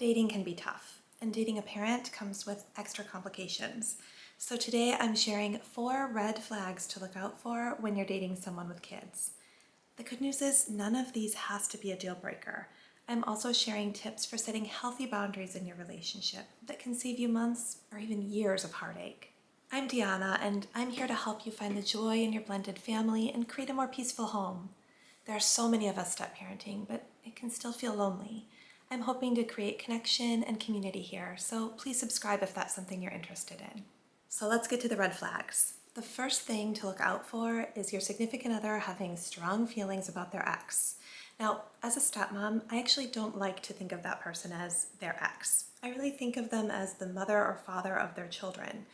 Dating can be tough, and dating a parent comes with extra complications. So today I'm sharing 4 red flags to look out for when you're dating someone with kids. The good news is none of these has to be a deal breaker. I'm also sharing tips for setting healthy boundaries in your relationship that can save you months or even years of heartache. I'm Deanna, and I'm here to help you find the joy in your blended family and create a more peaceful home. There are so many of us step-parenting, but it can still feel lonely. I'm hoping to create connection and community here, so please subscribe if that's something you're interested in. So let's get to the red flags. The first thing to look out for is your significant other having strong feelings about their ex. Now, as a stepmom, I actually don't like to think of that person as their ex. I really think of them as the mother or father of their children.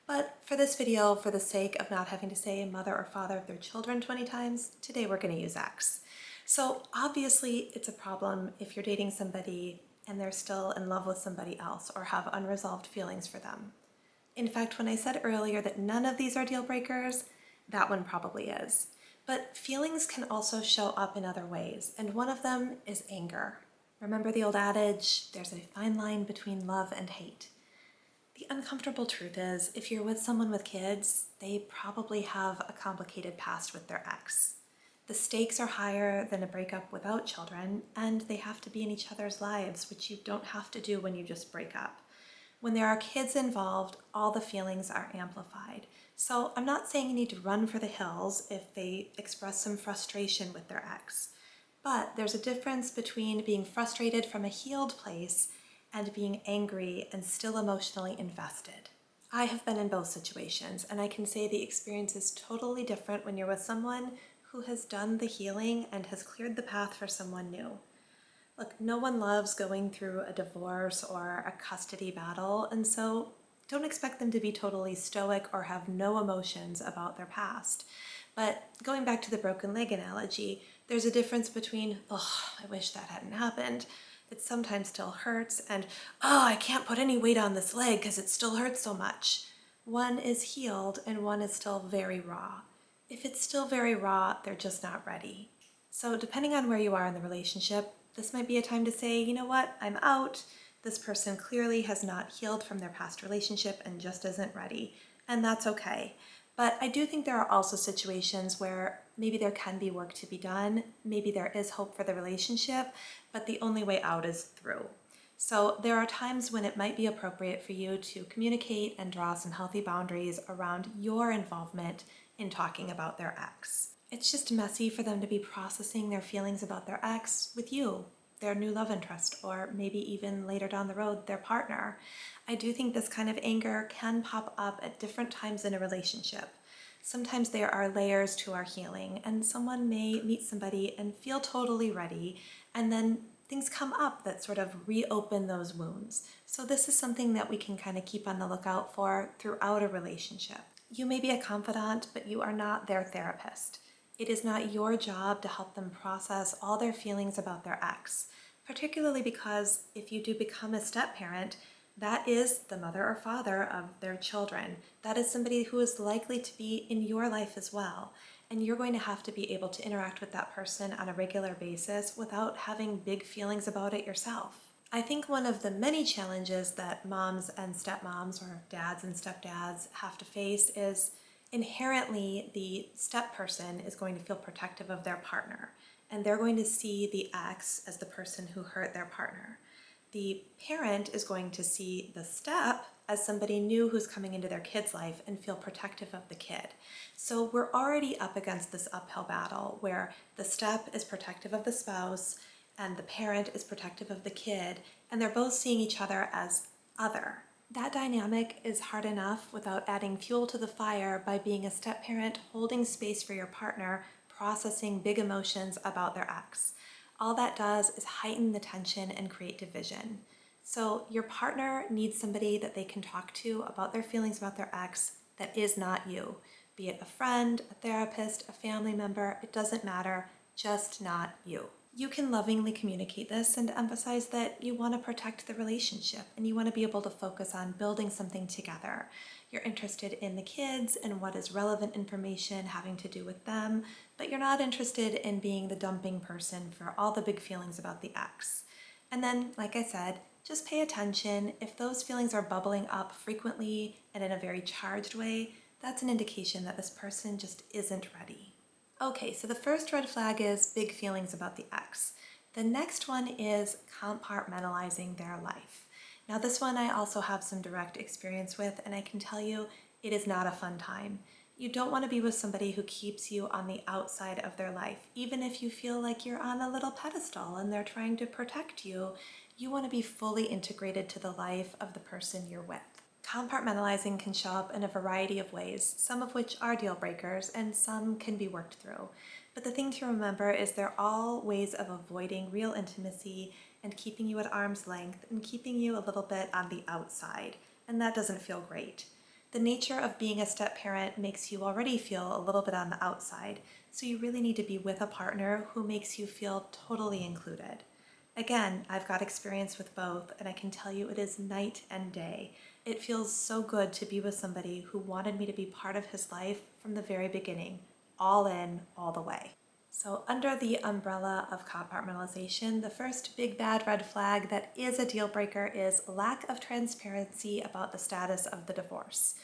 But for this video, for the sake of not having to say mother or father of their children 20 times, today we're going to use ex. So obviously it's a problem if you're dating somebody and they're still in love with somebody else or have unresolved feelings for them. In fact, when I said earlier that none of these are deal breakers, that one probably is. But feelings can also show up in other ways, and one of them is anger. Remember the old adage, there's a fine line between love and hate. The uncomfortable truth is, if you're with someone with kids, they probably have a complicated past with their ex. The stakes are higher than a breakup without children, and they have to be in each other's lives, which you don't have to do when you just break up. When there are kids involved, all the feelings are amplified. So I'm not saying you need to run for the hills if they express some frustration with their ex. But there's a difference between being frustrated from a healed place and being angry and still emotionally invested. I have been in both situations, and I can say the experience is totally different when you're with someone who has done the healing and has cleared the path for someone new. Look, no one loves going through a divorce or a custody battle, and so don't expect them to be totally stoic or have no emotions about their past. But going back to the broken leg analogy, there's a difference between, oh, I wish that hadn't happened, it sometimes still hurts, and, oh, I can't put any weight on this leg because it still hurts so much. One is healed and one is still very raw. If it's still very raw, they're just not ready. So depending on where you are in the relationship, this might be a time to say, you know what, I'm out. This person clearly has not healed from their past relationship and just isn't ready, and that's okay. But I do think there are also situations where maybe there can be work to be done, maybe there is hope for the relationship, but the only way out is through. So there are times when it might be appropriate for you to communicate and draw some healthy boundaries around your involvement in talking about their ex. It's just messy for them to be processing their feelings about their ex with you, their new love interest, or maybe even later down the road, their partner. I do think this kind of anger can pop up at different times in a relationship. Sometimes there are layers to our healing, and someone may meet somebody and feel totally ready, and then things come up that sort of reopen those wounds. So this is something that we can kind of keep on the lookout for throughout a relationship. You may be a confidant, but you are not their therapist. It is not your job to help them process all their feelings about their ex, particularly because if you do become a step-parent, that is the mother or father of their children. That is somebody who is likely to be in your life as well, and you're going to have to be able to interact with that person on a regular basis without having big feelings about it yourself. I think one of the many challenges that moms and stepmoms or dads and stepdads have to face is inherently the step person is going to feel protective of their partner, and they're going to see the ex as the person who hurt their partner. The parent is going to see the step as somebody new who's coming into their kid's life and feel protective of the kid. So we're already up against this uphill battle where the step is protective of the spouse and the parent is protective of the kid, and they're both seeing each other as other. That dynamic is hard enough without adding fuel to the fire by being a step-parent holding space for your partner, processing big emotions about their ex. All that does is heighten the tension and create division. So your partner needs somebody that they can talk to about their feelings about their ex that is not you. Be it a friend, a therapist, a family member, it doesn't matter, just not you. You can lovingly communicate this and emphasize that you want to protect the relationship and you want to be able to focus on building something together. You're interested in the kids and what is relevant information having to do with them, but you're not interested in being the dumping person for all the big feelings about the ex. And then, like I said, just pay attention. If those feelings are bubbling up frequently and in a very charged way, that's an indication that this person just isn't ready. Okay, so the first red flag is big feelings about the ex. The next one is compartmentalizing their life. Now, this one I also have some direct experience with, and I can tell you it is not a fun time. You don't want to be with somebody who keeps you on the outside of their life. Even if you feel like you're on a little pedestal and they're trying to protect you, you want to be fully integrated to the life of the person you're with. Compartmentalizing can show up in a variety of ways, some of which are deal breakers and some can be worked through. But the thing to remember is they're all ways of avoiding real intimacy and keeping you at arm's length and keeping you a little bit on the outside. And that doesn't feel great. The nature of being a step parent makes you already feel a little bit on the outside, so you really need to be with a partner who makes you feel totally included. Again, I've got experience with both, and I can tell you it is night and day. It feels so good to be with somebody who wanted me to be part of his life from the very beginning, all in, all the way. So under the umbrella of compartmentalization, the first big bad red flag that is a deal breaker is lack of transparency about the status of the divorce.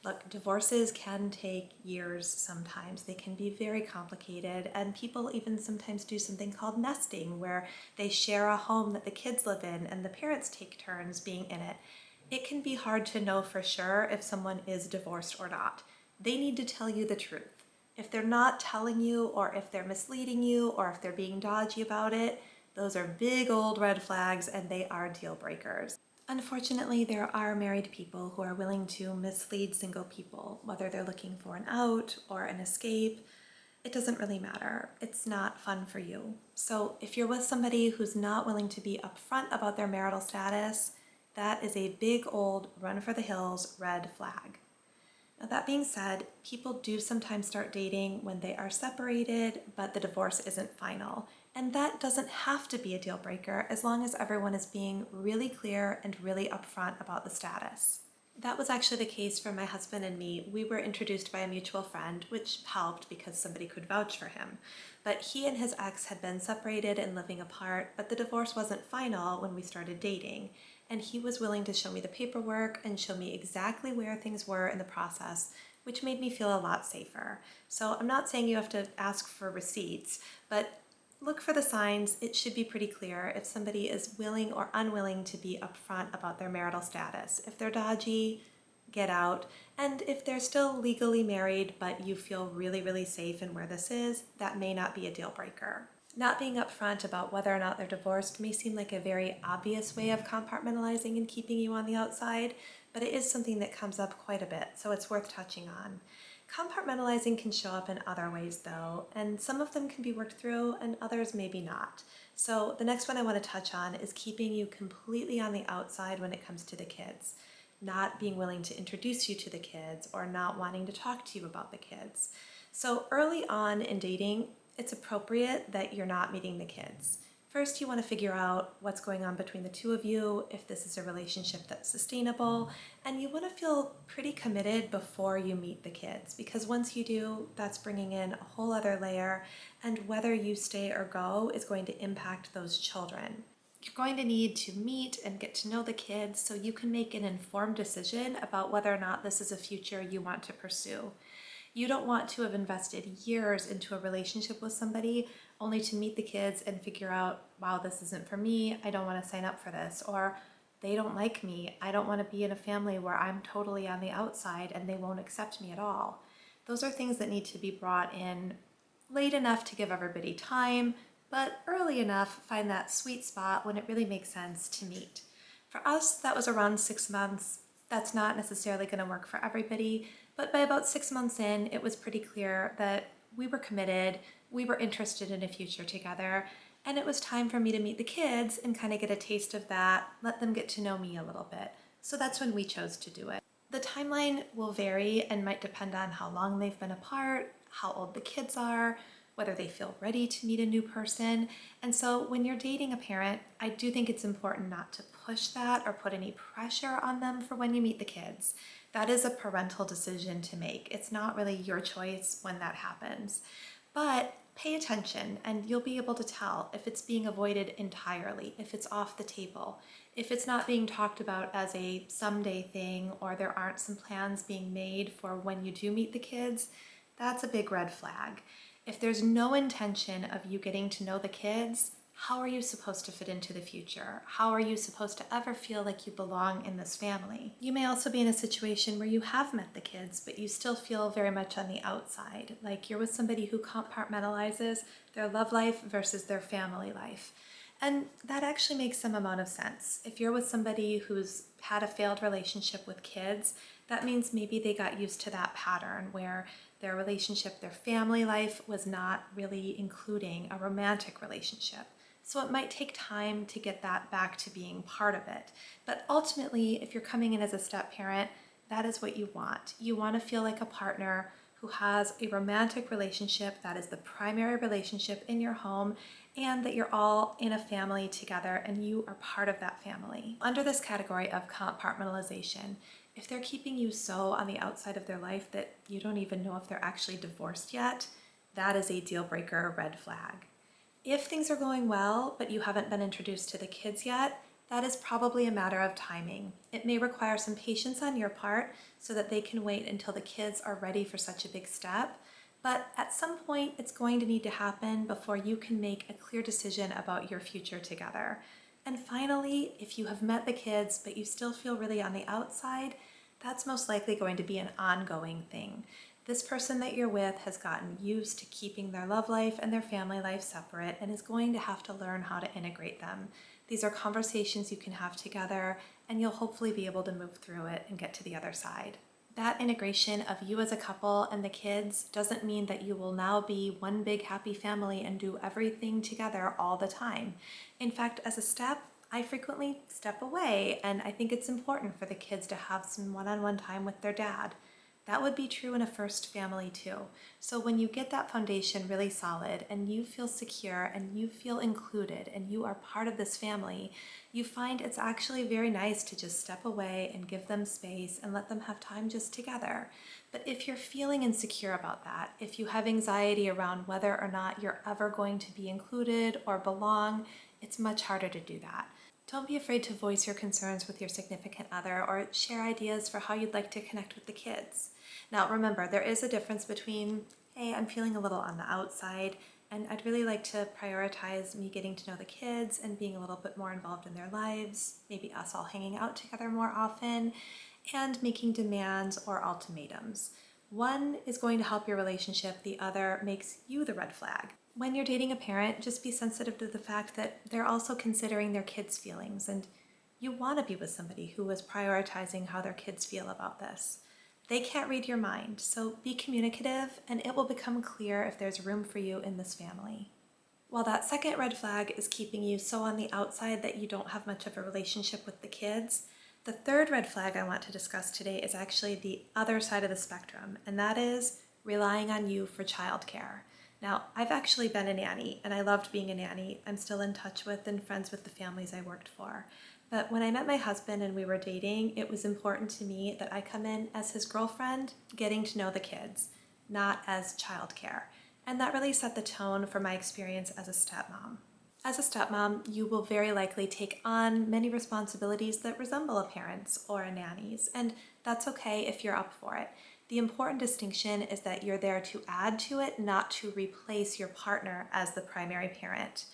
Look, divorces can take years sometimes. They can be very complicated, and people even sometimes do something called nesting, where they share a home that the kids live in and the parents take turns being in it. It can be hard to know for sure if someone is divorced or not. They need to tell you the truth. If they're not telling you, or if they're misleading you, or if they're being dodgy about it, those are big old red flags and they are deal breakers. Unfortunately, there are married people who are willing to mislead single people, whether they're looking for an out or an escape. It doesn't really matter. It's not fun for you. So if you're with somebody who's not willing to be upfront about their marital status, that is a big old run for the hills red flag. Now, that being said, people do sometimes start dating when they are separated, but the divorce isn't final. And that doesn't have to be a deal breaker as long as everyone is being really clear and really upfront about the status. That was actually the case for my husband and me. We were introduced by a mutual friend, which helped because somebody could vouch for him. But he and his ex had been separated and living apart, but the divorce wasn't final when we started dating. And he was willing to show me the paperwork and show me exactly where things were in the process, which made me feel a lot safer. So I'm not saying you have to ask for receipts, but look for the signs. It should be pretty clear if somebody is willing or unwilling to be upfront about their marital status. If they're dodgy, get out. And if they're still legally married, but you feel really, really safe in where this is, that may not be a deal breaker. Not being upfront about whether or not they're divorced may seem like a very obvious way of compartmentalizing and keeping you on the outside, but it is something that comes up quite a bit, so it's worth touching on. Compartmentalizing can show up in other ways though, and some of them can be worked through and others maybe not. So the next one I want to touch on is keeping you completely on the outside when it comes to the kids. Not being willing to introduce you to the kids or not wanting to talk to you about the kids. So early on in dating, it's appropriate that you're not meeting the kids. First, you want to figure out what's going on between the two of you, if this is a relationship that's sustainable, and you want to feel pretty committed before you meet the kids, because once you do, that's bringing in a whole other layer, and whether you stay or go is going to impact those children. You're going to need to meet and get to know the kids so you can make an informed decision about whether or not this is a future you want to pursue. You don't want to have invested years into a relationship with somebody only to meet the kids and figure out, wow, this isn't for me, I don't want to sign up for this, or they don't like me, I don't want to be in a family where I'm totally on the outside and they won't accept me at all. Those are things that need to be brought in late enough to give everybody time, but early enough, find that sweet spot when it really makes sense to meet. For us, that was around 6 months. That's not necessarily going to work for everybody, but by about 6 months in, it was pretty clear that we were committed, we were interested in a future together, and it was time for me to meet the kids and kind of get a taste of that, let them get to know me a little bit. So that's when we chose to do it. The timeline will vary and might depend on how long they've been apart, how old the kids are, whether they feel ready to meet a new person. And so when you're dating a parent, I do think it's important not to push that or put any pressure on them for when you meet the kids. That is a parental decision to make. It's not really your choice when that happens. But Pay attention and you'll be able to tell if it's being avoided entirely, if it's off the table, if it's not being talked about as a someday thing, or there aren't some plans being made for when you do meet the kids. That's a big red flag. If there's no intention of you getting to know the kids, how are you supposed to fit into the future? How are you supposed to ever feel like you belong in this family? You may also be in a situation where you have met the kids, but you still feel very much on the outside, like you're with somebody who compartmentalizes their love life versus their family life. And that actually makes some amount of sense. If you're with somebody who's had a failed relationship with kids, that means maybe they got used to that pattern where their relationship, their family life was not really including a romantic relationship. So it might take time to get that back to being part of it. But ultimately, if you're coming in as a step parent, that is what you want. You want to feel like a partner who has a romantic relationship that is the primary relationship in your home, and that you're all in a family together and you are part of that family. Under this category of compartmentalization, if they're keeping you so on the outside of their life that you don't even know if they're actually divorced yet, that is a deal breaker, red flag. If things are going well, but you haven't been introduced to the kids yet, that is probably a matter of timing. It may require some patience on your part so that they can wait until the kids are ready for such a big step. But at some point, it's going to need to happen before you can make a clear decision about your future together. And finally, if you have met the kids, but you still feel really on the outside, that's most likely going to be an ongoing thing. This person that you're with has gotten used to keeping their love life and their family life separate and is going to have to learn how to integrate them. These are conversations you can have together, and you'll hopefully be able to move through it and get to the other side. That integration of you as a couple and the kids doesn't mean that you will now be one big happy family and do everything together all the time. In fact, as a step, I frequently step away, and I think it's important for the kids to have some one-on-one time with their dad. That would be true in a first family too. So when you get that foundation really solid and you feel secure and you feel included and you are part of this family, you find it's actually very nice to just step away and give them space and let them have time just together. But if you're feeling insecure about that, if you have anxiety around whether or not you're ever going to be included or belong, it's much harder to do that. Don't be afraid to voice your concerns with your significant other or share ideas for how you'd like to connect with the kids. Now remember, there is a difference between, hey, I'm feeling a little on the outside and I'd really like to prioritize me getting to know the kids and being a little bit more involved in their lives, maybe us all hanging out together more often, and making demands or ultimatums. One is going to help your relationship, the other makes you the red flag. When you're dating a parent, just be sensitive to the fact that they're also considering their kids' feelings, and you want to be with somebody who is prioritizing how their kids feel about this. They can't read your mind, so be communicative and it will become clear if there's room for you in this family. While that second red flag is keeping you so on the outside that you don't have much of a relationship with the kids, the third red flag I want to discuss today is actually the other side of the spectrum, and that is relying on you for childcare. Now, I've actually been a nanny, and I loved being a nanny. I'm still in touch with and friends with the families I worked for. But when I met my husband and we were dating, it was important to me that I come in as his girlfriend, getting to know the kids, not as childcare. And that really set the tone for my experience as a stepmom. As a stepmom, you will very likely take on many responsibilities that resemble a parent's or a nanny's, and that's okay if you're up for it. The important distinction is that you're there to add to it, not to replace your partner as the primary parent.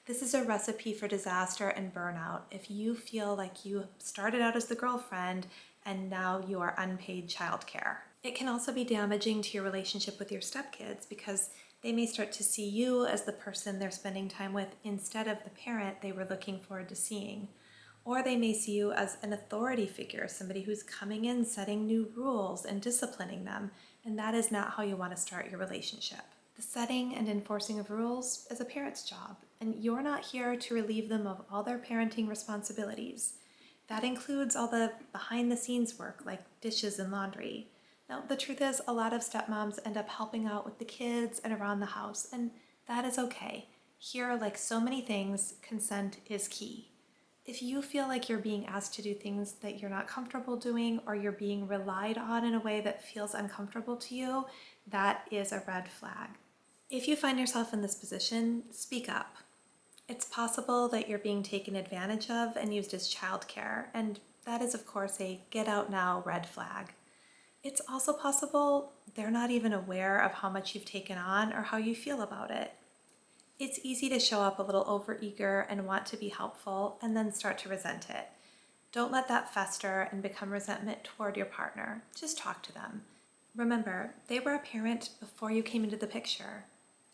This is a recipe for disaster and burnout if you feel like you started out as the girlfriend and now you are unpaid childcare. It can also be damaging to your relationship with your stepkids because they may start to see you as the person they're spending time with instead of the parent they were looking forward to seeing. Or they may see you as an authority figure, somebody who's coming in, setting new rules and disciplining them, and that is not how you want to start your relationship. The setting and enforcing of rules is a parent's job, and you're not here to relieve them of all their parenting responsibilities. That includes all the behind-the-scenes work like dishes and laundry. Now, the truth is, a lot of stepmoms end up helping out with the kids and around the house, and that is okay. Here, like so many things, consent is key. If you feel like you're being asked to do things that you're not comfortable doing or you're being relied on in a way that feels uncomfortable to you, that is a red flag. If you find yourself in this position, speak up. It's possible that you're being taken advantage of and used as childcare, and that is, of course, a get out now red flag. It's also possible they're not even aware of how much you've taken on or how you feel about it. It's easy to show up a little overeager and want to be helpful and then start to resent it. Don't let that fester and become resentment toward your partner. Just talk to them. Remember, they were a parent before you came into the picture.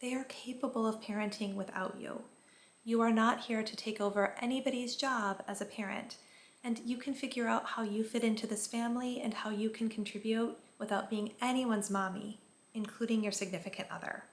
They are capable of parenting without you. You are not here to take over anybody's job as a parent, and you can figure out how you fit into this family and how you can contribute without being anyone's mommy, including your significant other.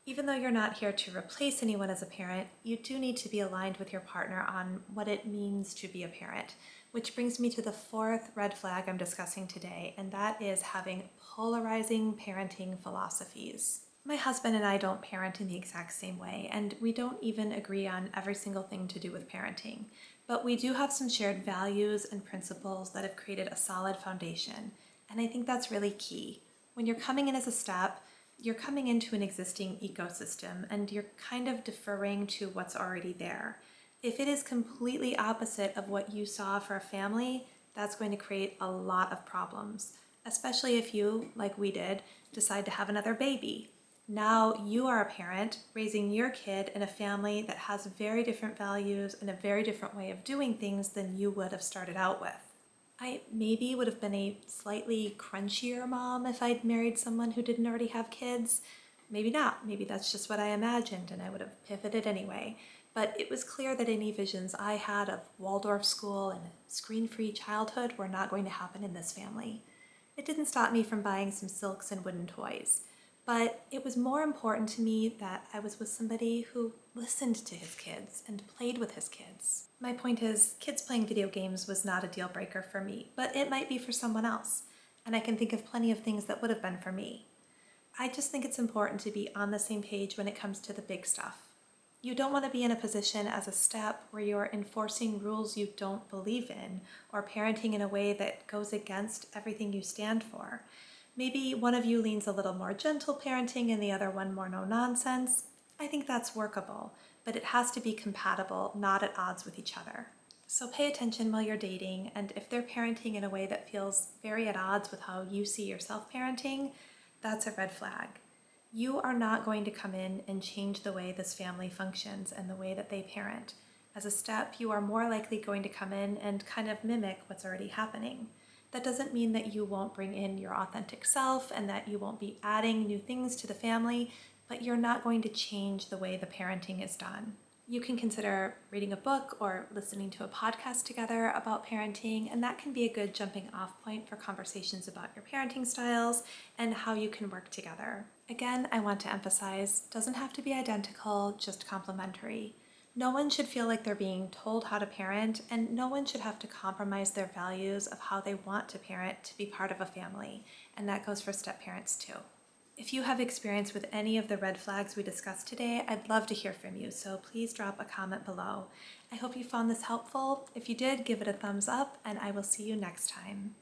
Even though you're not here to replace anyone as a parent, you do need to be aligned with your partner on what it means to be a parent, which brings me to the fourth red flag I'm discussing today, and that is having polarizing parenting philosophies. My husband and I don't parent in the exact same way, and we don't even agree on every single thing to do with parenting. But we do have some shared values and principles that have created a solid foundation, and I think that's really key. When you're coming in as a step, you're coming into an existing ecosystem and you're kind of deferring to what's already there. If it is completely opposite of what you saw for a family, that's going to create a lot of problems, especially if you, like we did, decide to have another baby. Now you are a parent raising your kid in a family that has very different values and a very different way of doing things than you would have started out with. I maybe would have been a slightly crunchier mom if I'd married someone who didn't already have kids. Maybe not. Maybe that's just what I imagined and I would have pivoted anyway. But it was clear that any visions I had of Waldorf school and a screen-free childhood were not going to happen in this family. It didn't stop me from buying some silks and wooden toys. But it was more important to me that I was with somebody who listened to his kids and played with his kids. My point is, kids playing video games was not a deal breaker for me, but it might be for someone else. And I can think of plenty of things that would have been for me. I just think it's important to be on the same page when it comes to the big stuff. You don't want to be in a position as a step where you're enforcing rules you don't believe in or parenting in a way that goes against everything you stand for. Maybe one of you leans a little more gentle parenting and the other one more no nonsense. I think that's workable, but it has to be compatible, not at odds with each other. So pay attention while you're dating, and if they're parenting in a way that feels very at odds with how you see yourself parenting, that's a red flag. You are not going to come in and change the way this family functions and the way that they parent. As a step, you are more likely going to come in and kind of mimic what's already happening. That doesn't mean that you won't bring in your authentic self and that you won't be adding new things to the family, but you're not going to change the way the parenting is done. You can consider reading a book or listening to a podcast together about parenting, and that can be a good jumping off point for conversations about your parenting styles and how you can work together. Again, I want to emphasize, doesn't have to be identical, just complementary. No one should feel like they're being told how to parent, and no one should have to compromise their values of how they want to parent to be part of a family, and that goes for step parents too. If you have experience with any of the red flags we discussed today, I'd love to hear from you, so please drop a comment below. I hope you found this helpful. If you did, give it a thumbs up, and I will see you next time.